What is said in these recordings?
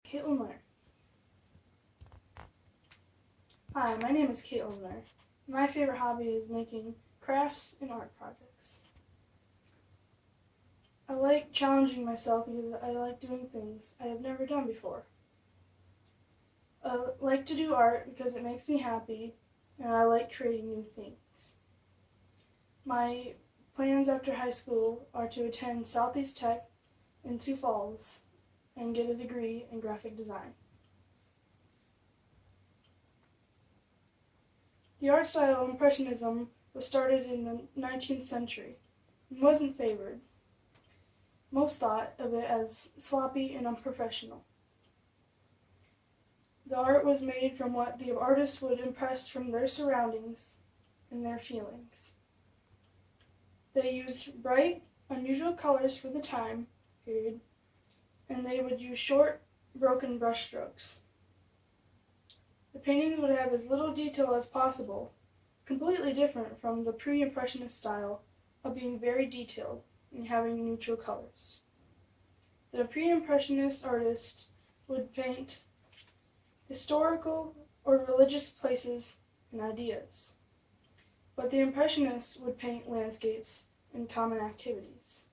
Caitlin Leonard. Hi, my name is Caitlin Leonard. My favorite hobby is making crafts and art projects. I like challenging myself because I like doing things I have never done before. I like to do art because it makes me happy, and I like creating new things. My plans after high school are to attend Southeast Tech in Sioux Falls and get a degree in graphic design. The art style of Impressionism was started in the 19th century and wasn't favored. Most thought of it as sloppy and unprofessional. The art was made from what the artist would impress from their surroundings and their feelings. They used bright, unusual colors for the time period, and they would use short, broken brushstrokes. The paintings would have as little detail as possible, completely different from the pre-impressionist style of being very detailed and having neutral colors. The pre-impressionist artist would paint historical or religious places and ideas, but the impressionists would paint landscapes and common activities.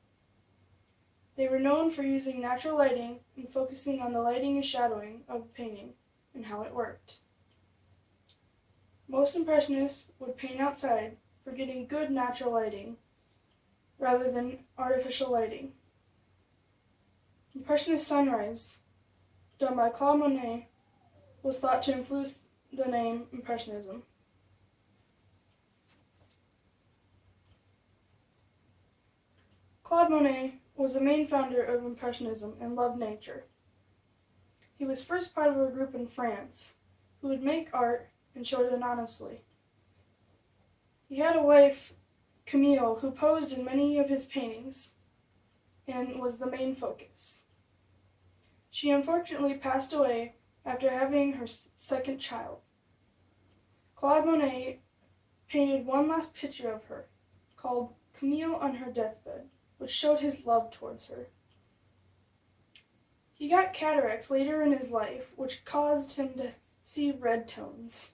They were known for using natural lighting and focusing on the lighting and shadowing of the painting and how it worked. Most impressionists would paint outside for getting good natural lighting rather than artificial lighting. Impressionist Sunrise, done by Claude Monet, was thought to influence the name Impressionism. Claude Monet was the main founder of Impressionism and loved nature. He was first part of a group in France who would make art and showed it anonymously. He had a wife, Camille, who posed in many of his paintings and was the main focus. She unfortunately passed away after having her second child. Claude Monet painted one last picture of her, called Camille on her deathbed, which showed his love towards her. He got cataracts later in his life, which caused him to see red tones.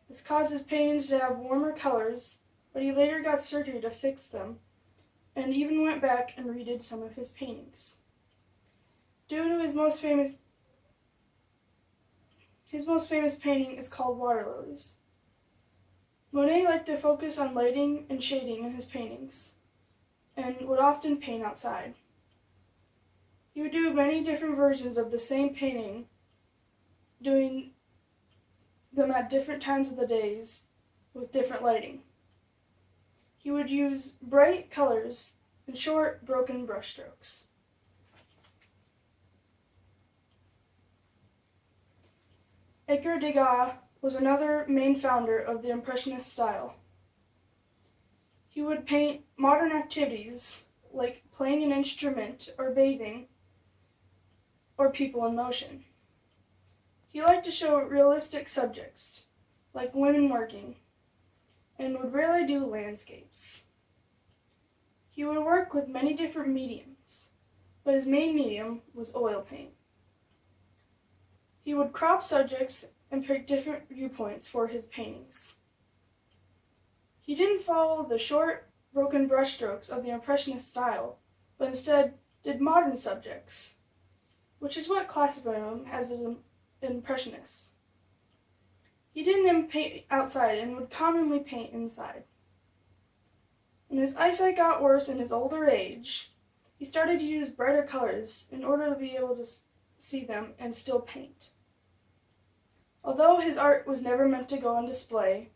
This caused his paintings to have warmer colors, but he later got surgery to fix them, and even went back and redid some of his paintings. Due to his most famous painting is called Water Lilies. Monet liked to focus on lighting and shading in his paintings, and would often paint outside. He would do many different versions of the same painting, doing them at different times of the days with different lighting. He would use bright colors and short, broken brushstrokes. Edgar Degas was another main founder of the Impressionist style. He would paint modern activities like playing an instrument or bathing, or people in motion. He liked to show realistic subjects, like women working, and would rarely do landscapes. He would work with many different mediums, but his main medium was oil paint. He would crop subjects and pick different viewpoints for his paintings. He didn't follow the short, broken brushstrokes of the Impressionist style, but instead did modern subjects, which is what classified him as an Impressionist. He didn't paint outside and would commonly paint inside. When his eyesight got worse in his older age, he started to use brighter colors in order to be able to see them and still paint. Although his art was never meant to go on display,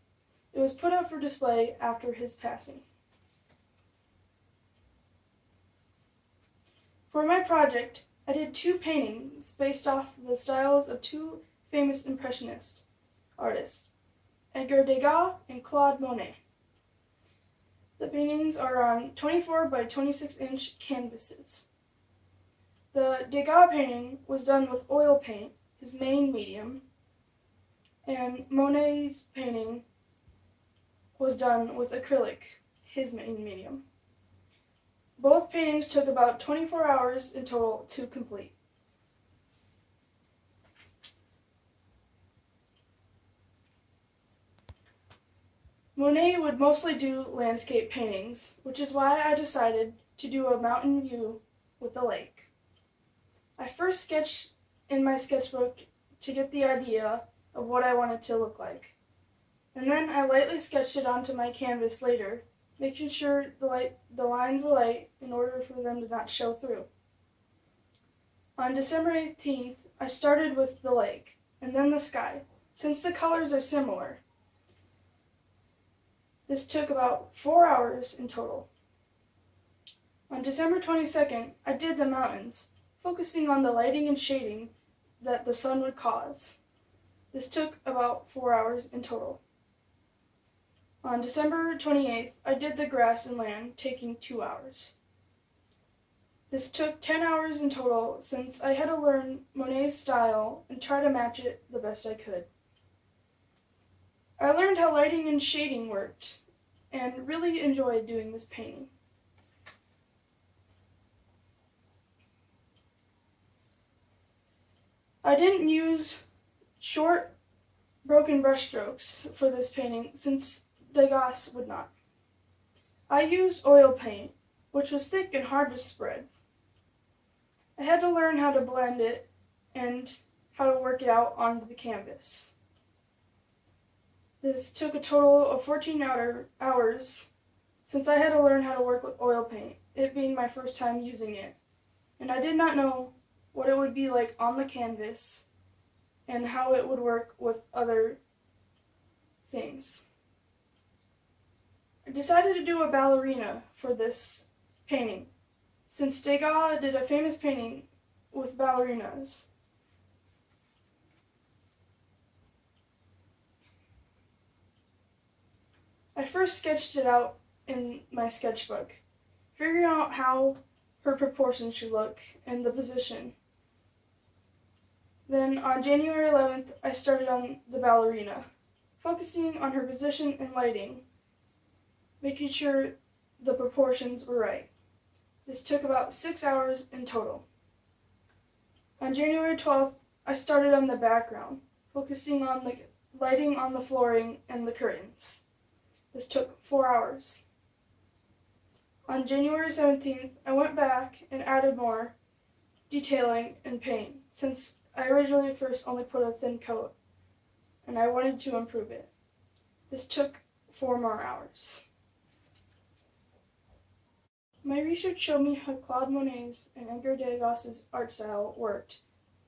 it was put up for display after his passing. For my project, I did two paintings based off the styles of two famous Impressionist artists, Edgar Degas and Claude Monet. The paintings are on 24 by 26-inch canvases. The Degas painting was done with oil paint, his main medium, and Monet's painting was done with acrylic, his main medium. Both paintings took about 24 hours in total to complete. Monet would mostly do landscape paintings, which is why I decided to do a mountain view with a lake. I first sketched in my sketchbook to get the idea of what I wanted to look like, and then I lightly sketched it onto my canvas later, making sure the lines were light in order for them to not show through. On December 18th, I started with the lake, and then the sky, since the colors are similar. This took about 4 hours in total. On December 22nd, I did the mountains, focusing on the lighting and shading that the sun would cause. This took about 4 hours in total. On December 28th, I did the grass and land, taking 2 hours. This took 10 hours in total since I had to learn Monet's style and try to match it the best I could. I learned how lighting and shading worked and really enjoyed doing this painting. I didn't use short, broken brushstrokes for this painting since Degas would not. I used oil paint, which was thick and hard to spread. I had to learn how to blend it and how to work it out onto the canvas. This took a total of 14 hours since I had to learn how to work with oil paint, it being my first time using it, and I did not know what it would be like on the canvas and how it would work with other things. I decided to do a ballerina for this painting, since Degas did a famous painting with ballerinas. I first sketched it out in my sketchbook, figuring out how her proportions should look and the position. Then on January 11th, I started on the ballerina, focusing on her position and lighting, making sure the proportions were right. This took about 6 hours in total. On January 12th, I started on the background, focusing on the lighting on the flooring and the curtains. This took 4 hours. On January 17th, I went back and added more detailing and paint, since I originally first only put a thin coat, and I wanted to improve it. This took 4 more hours. My research showed me how Claude Monet's and Edgar Degas's art style worked,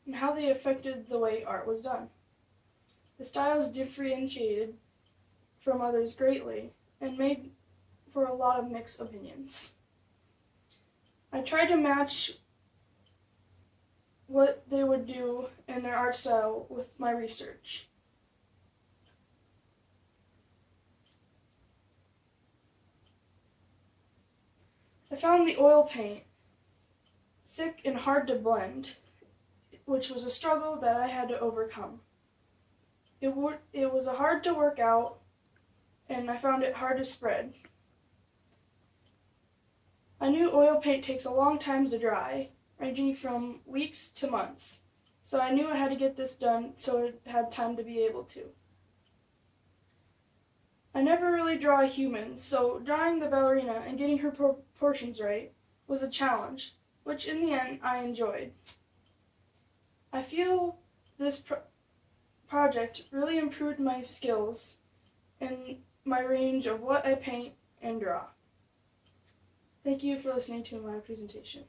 and how they affected the way art was done. The styles differentiated from others greatly, and made for a lot of mixed opinions. I tried to match what they would do in their art style with my research. I found the oil paint thick and hard to blend, which was a struggle that I had to overcome. It was hard to work out, and I found it hard to spread. I knew oil paint takes a long time to dry, ranging from weeks to months, so I knew I had to get this done so it had time to be able to. I never really draw humans, so drawing the ballerina and getting her proportions right was a challenge, which in the end I enjoyed. I feel this project really improved my skills and my range of what I paint and draw. Thank you for listening to my presentation.